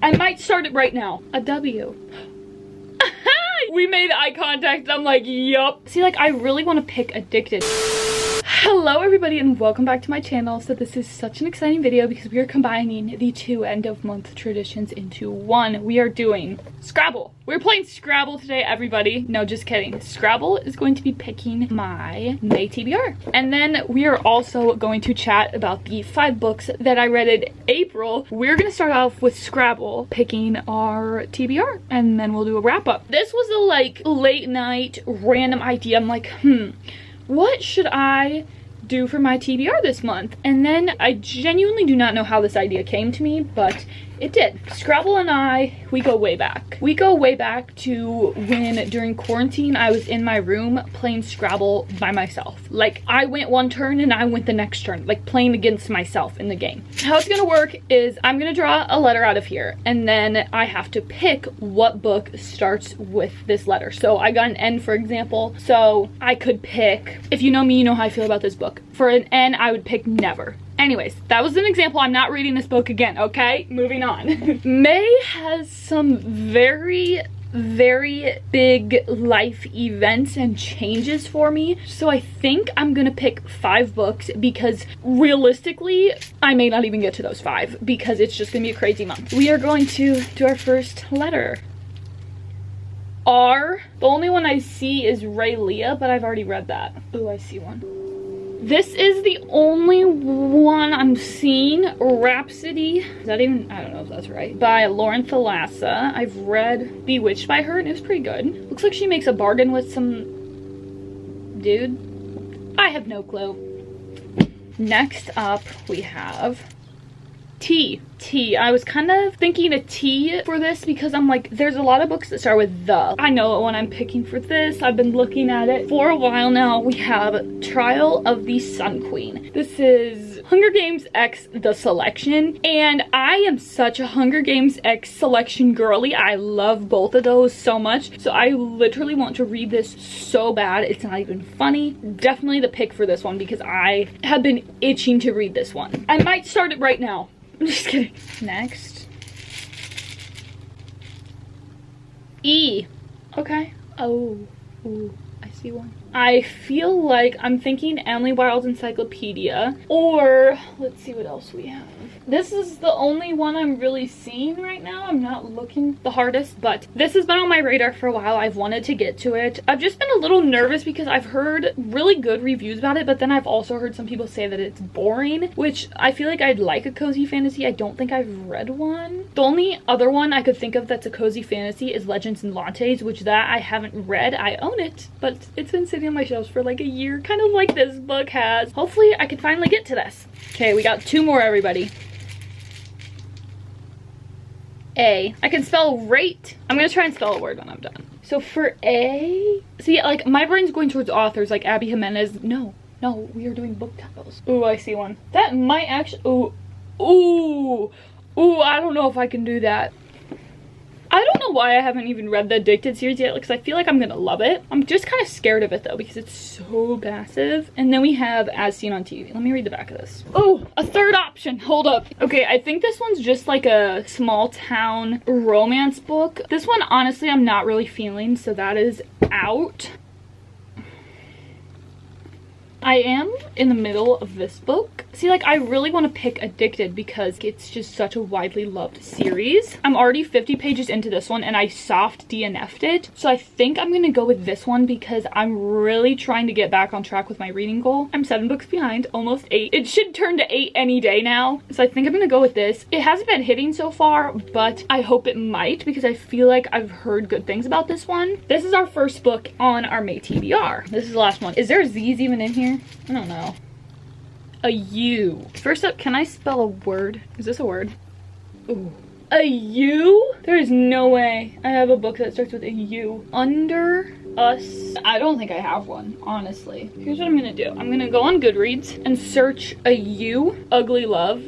I might start it right now. A W. We made eye contact and I'm like, yup. See, like, I really want to pick addicted. Hello everybody and welcome back to my channel. So this is such an exciting video because we are combining the two end of month traditions into one. We are doing Scrabble. We're playing Scrabble today, everybody. No, just kidding. Scrabble is going to be picking my May TBR. And then we are also going to chat about the 5 books that I read in April. We're gonna start off with Scrabble, picking our TBR, and then we'll do a wrap up. This was a like late night random idea. I'm like, what should I do for my TBR this month? And then I genuinely do not know how this idea came to me, but it did. Scrabble and I, we go way back. We go way back to when during quarantine I was in my room playing Scrabble by myself. Like, I went one turn and I went the next turn, like playing against myself in the game. How it's gonna work is I'm gonna draw a letter out of here and then I have to pick what book starts with this letter. So I got an N, for example, so I could pick, if you know me, you know how I feel about this book. For an N, I would pick never. Anyways, that was an example. I'm not reading this book again, okay? Moving on. May has some very big life events and changes for me. So I think I'm gonna pick 5 books because realistically, I may not even get to those 5 because it's just gonna be a crazy month. We are going to do our first letter. R. The only one I see is Ray Leah, but I've already read that. Oh, I see one. This is the only one I'm seeing. Rhapsody. Is that even? I don't know if that's right. By Lauren Thalassa. I've read Bewitched by her and it was pretty good. Looks like she makes a bargain with some dude. I have no clue. Next up we have T. T. I was kind of thinking a T for this because I'm like, there's a lot of books that start with the. I know what I'm picking for this. I've been looking at it for a while now. We have Trial of the Sun Queen. This is Hunger Games X The Selection, and I am such a Hunger Games X Selection girly. I love both of those so much, so I literally want to read this so bad. It's not even funny. Definitely the pick for this one because I have been itching to read this one. I might start it right now. I'm just kidding. Next. E. Okay. Oh. Ooh. I see one. I feel like I'm thinking Emily Wilde's Encyclopedia, or let's see what else we have. This is the only one I'm really seeing right now. I'm not looking the hardest, but this has been on my radar for a while. I've wanted to get to it. I've just been a little nervous because I've heard really good reviews about it, but then I've also heard some people say that it's boring, which I feel like I'd like a cozy fantasy. I don't think I've read one. The only other one I could think of that's a cozy fantasy is Legends and Lattes, which that I haven't read. I own it, but it's been sitting on my shelves for like a year, kind of like this book has. Hopefully I can finally get to this. Okay, we got 2 more, everybody. A. I can spell rate. I'm gonna try and spell a word when I'm done. So for A, see, like my brain's going towards authors like Abby Jimenez. No, we are doing book titles. Ooh, I see one. That might actually, ooh, I don't know if I can do that. I don't know why I haven't even read the Addicted series yet because I feel like I'm gonna love it. I'm just kind of scared of it though because it's so massive. And then we have As Seen on TV. Let me read the back of this. Oh, a third option. Hold up. Okay, I think this one's just like a small town romance book. This one, honestly, I'm not really feeling, so that is out. I am in the middle of this book. See, like, I really want to pick Addicted because it's just such a widely loved series. I'm already 50 pages into this one and I soft DNF'd it. So I think I'm going to go with this one because I'm really trying to get back on track with my reading goal. I'm 7 books behind, almost 8. It should turn to 8 any day now. So I think I'm going to go with this. It hasn't been hitting so far, but I hope it might because I feel like I've heard good things about this one. This is our first book on our May TBR. This is the last one. Is there Z's even in here? I don't know. A U. First up, can I spell a word? Is this a word? Ooh. A U? There is no way I have a book that starts with a U. Under Us. I don't think I have one, honestly. Here's what I'm gonna do. I'm gonna go on Goodreads and search a U. Ugly Love.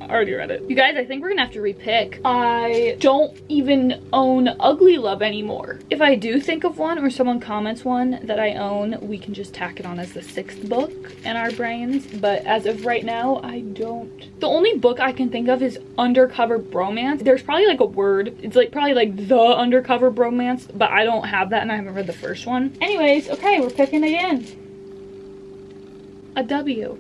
already read it. You guys, I think we're gonna have to repick. I don't even own Ugly Love anymore. If I do think of one or someone comments one that I own, we can just tack it on as the 6th book in our brains. But as of right now, I don't. The only book I can think of is Undercover Bromance. There's probably like a word. It's like probably like the Undercover Bromance, but I don't have that and I haven't read the first one. Anyways, okay, we're picking again. A W.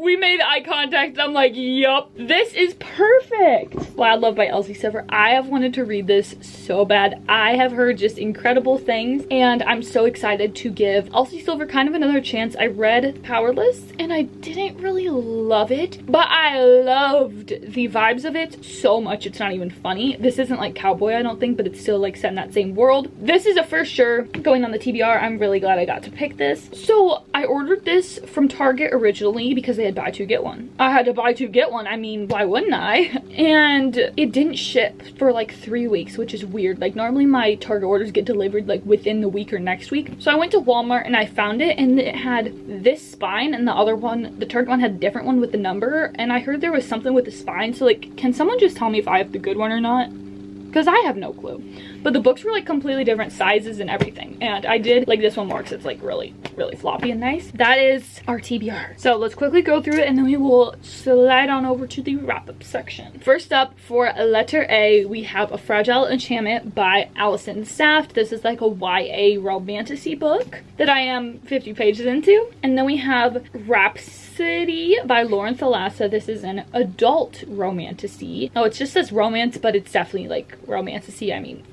We made eye contact. I'm like, yup, this is perfect. Wild Love by Elsie Silver. I have wanted to read this so bad. I have heard just incredible things and I'm so excited to give Elsie Silver kind of another chance. I read Powerless and I didn't really love it, but I loved the vibes of it so much it's not even funny. This isn't like Cowboy, I don't think, but it's still like set in that same world. This is a for sure going on the TBR. I'm really glad I got to pick this. So I ordered this from Target originally because they had buy two get one. I had to buy two get one. I mean, why wouldn't I? And it didn't ship for like 3 weeks, which is weird. Like normally my Target orders get delivered like within the week or next week. So I went to Walmart and I found it and it had this spine and the other one, the Target one, had a different one with the number, and I heard there was something with the spine. So like, can someone just tell me if I have the good one or not? Because I have no clue. But the books were like completely different sizes and everything. And I did like this one more because it's like really, really floppy and nice. That is our TBR. So let's quickly go through it and then we will slide on over to the wrap-up section. First up, for letter A, we have A Fragile Enchantment by Allison Saft. This is like a YA romantasy book that I am 50 pages into. And then we have Rhapsody by Lauren Thalassa. This is an adult romantasy. Oh, it just says romance, but it's definitely like romantasy, I mean.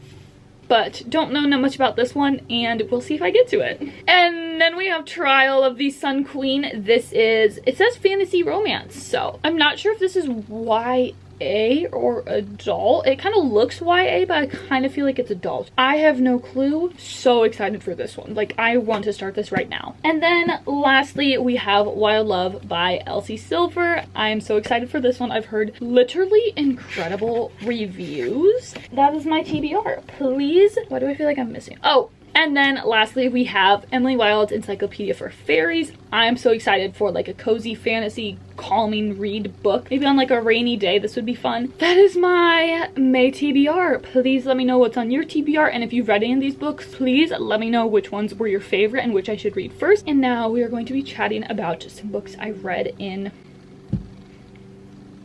But don't know much about this one and we'll see if I get to it. And then we have Trial of the Sun Queen. This is, it says fantasy romance, so I'm not sure if this is YA or adult. It kind of looks YA, but I kind of feel like it's adult. I have no clue. So excited for this one. Like, I want to start this right now. And then lastly, we have Wild Love by Elsie Silver. I am so excited for this one. I've heard literally incredible reviews. That is my TBR. Please, why do I feel like I'm missing? Oh, and then lastly, we have Emily Wilde's Encyclopedia for Fairies. I'm so excited for like a cozy fantasy calming read book. Maybe on like a rainy day, this would be fun. That is my May TBR. Please let me know what's on your TBR. And if you've read any of these books, please let me know which ones were your favorite and which I should read first. And now we are going to be chatting about some books I read in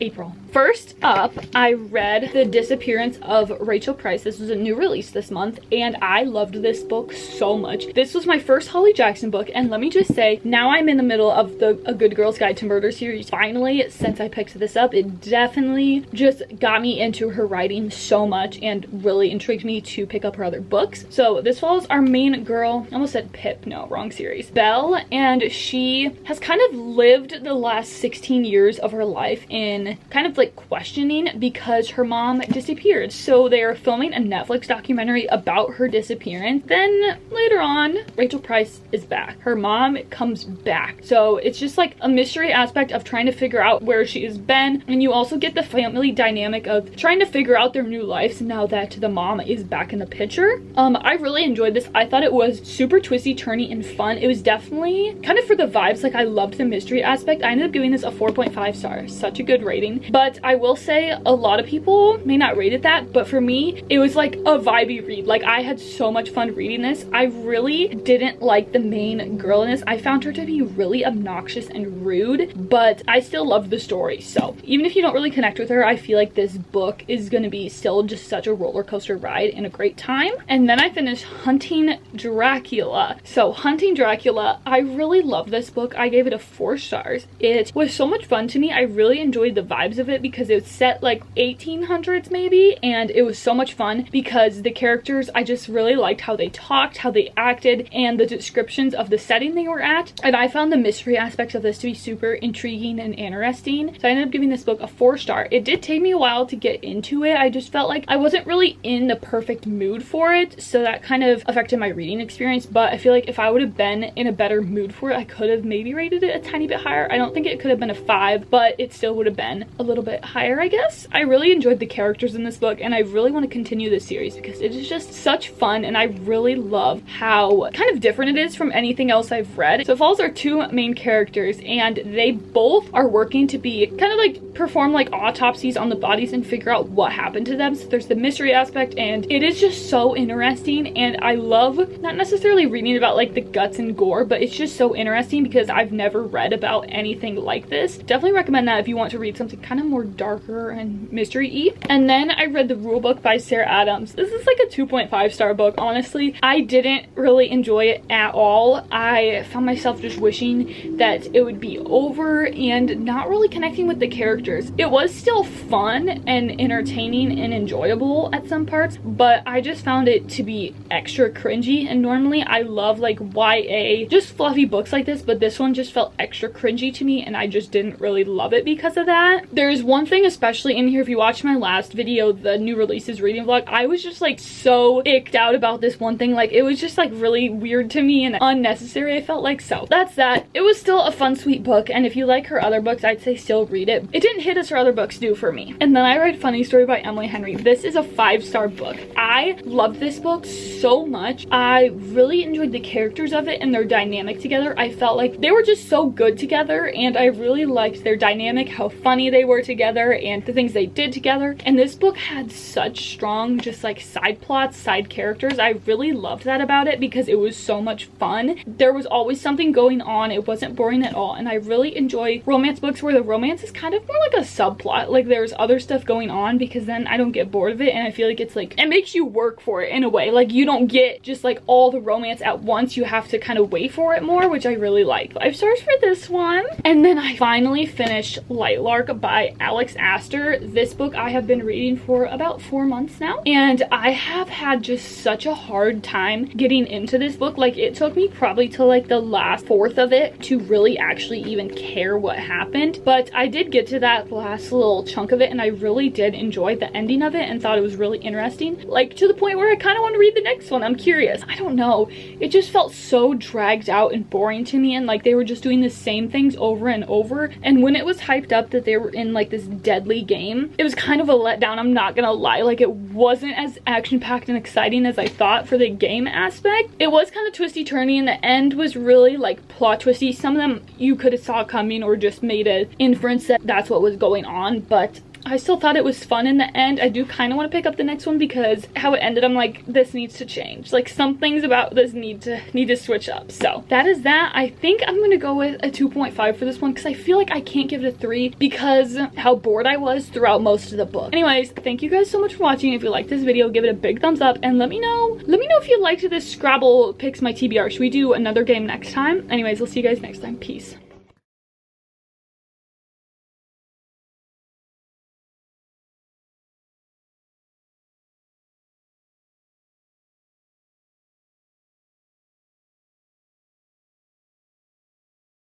April. First up, I read The Disappearance of Rachel Price. This was a new release this month and I loved this book so much. This was my first Holly Jackson book and let me just say, now I'm in the middle of the A Good Girl's Guide to Murder series. Finally, since I picked this up, it definitely just got me into her writing so much and really intrigued me to pick up her other books. So this follows our main girl, I almost said Pip, no, wrong series, Belle, and she has kind of lived the last 16 years of her life in kind of like questioning because her mom disappeared. So they are filming a Netflix documentary about her disappearance. Then later on, Rachel Price is back. Her mom comes back. So it's just like a mystery aspect of trying to figure out where she has been. And you also get the family dynamic of trying to figure out their new lives now that the mom is back in the picture. I really enjoyed this. I thought it was super twisty, turny, and fun. It was definitely kind of for the vibes. Like, I loved the mystery aspect. I ended up giving this a 4.5 stars. Such a good rating. But I will say a lot of people may not rate it that, but for me, it was like a vibey read. Like, I had so much fun reading this. I really didn't like the main girl in this. I found her to be really obnoxious and rude, but I still loved the story. So even if you don't really connect with her, I feel like this book is going to be still just such a roller coaster ride and a great time. And then I finished Hunting Dracula. So Hunting Dracula, I really love this book. I gave it a 4 stars. It was so much fun to me. I really enjoyed the vibes of it because it was set like 1800s maybe, and it was so much fun because the characters, I just really liked how they talked, how they acted, and the descriptions of the setting they were at. And I found the mystery aspects of this to be super intriguing and interesting. So I ended up giving this book a 4 star. It did take me a while to get into it. I just felt like I wasn't really in the perfect mood for it, so that kind of affected my reading experience. But I feel like if I would have been in a better mood for it, I could have maybe rated it a tiny bit higher. I don't think it could have been a 5, but it still would have been a little bit bit higher, I guess. I really enjoyed the characters in this book, and I really want to continue this series because it is just such fun, and I really love how kind of different it is from anything else I've read. So it follows our two main characters, and they both are working to be kind of like perform like autopsies on the bodies and figure out what happened to them. So there's the mystery aspect, and it is just so interesting, and I love not necessarily reading about like the guts and gore, but it's just so interesting because I've never read about anything like this. Definitely recommend that if you want to read something kind of more darker and mystery-y. And then I read the rule book by Sarah Adams. This is like a 2.5-star book. Honestly, I didn't really enjoy it at all. I found myself just wishing that it would be over and not really connecting with the characters. It was still fun and entertaining and enjoyable at some parts, but I just found it to be extra cringy, and normally I love like YA, just fluffy books like this, but this one just felt extra cringy to me, and I just didn't really love it because of that. There's one thing especially in here, if you watched my last video, the new releases reading vlog, I was just like so icked out about this one thing. Like, it was just like really weird to me and unnecessary, I felt like. So that's that. It was still a fun, sweet book, and if you like her other books, I'd say still read it. It didn't hit as her other books do for me. And then I read Funny Story by Emily Henry. This is a 5-star book. I loved this book so much. I really enjoyed the characters of it and their dynamic together. I felt like they were just so good together, and I really liked their dynamic, how funny they were together, and the things they did together. And this book had such strong just like side plots, side characters. I really loved that about it because it was so much fun. There was always something going on. It wasn't boring at all, and I really enjoy romance books where the romance is kind of more like a subplot, like there's other stuff going on, because then I don't get bored of it, and I feel like it's like it makes you work for it in a way. Like, you don't get just like all the romance at once. You have to kind of wait for it more, which I really like. 5 stars for this one. And then I finally finished Lightlark by Alex Astor. This book I have been reading for about 4 months now, and I have had just such a hard time getting into this book. Like, it took me probably till like the last fourth of it to really actually even care what happened, but I did get to that last little chunk of it, and I really did enjoy the ending of it and thought it was really interesting, like to the point where I kind of want to read the next one. I'm curious. I don't know, it just felt so dragged out and boring to me, and like they were just doing the same things over and over. And when it was hyped up that they were in like this deadly game, it was kind of a letdown, I'm not gonna lie. Like, it wasn't as action-packed and exciting as I thought for the game aspect. It was kind of twisty-turny, and the end was really like plot twisty. Some of them you could have saw coming or just made an inference that that's what was going on, but I still thought it was fun in the end. I do kind of want to pick up the next one because how it ended, I'm like, this needs to change. Like, some things about this need to switch up. So that is that. I think I'm gonna go with a 2.5 for this one because I feel like I can't give it a 3 because how bored I was throughout most of the book. Anyways, thank you guys so much for watching. If you liked this video, give it a big thumbs up, and let me know if you liked this Scrabble Picks My TBR. Should we do another game next time? Anyways, I'll see you guys next time. Peace.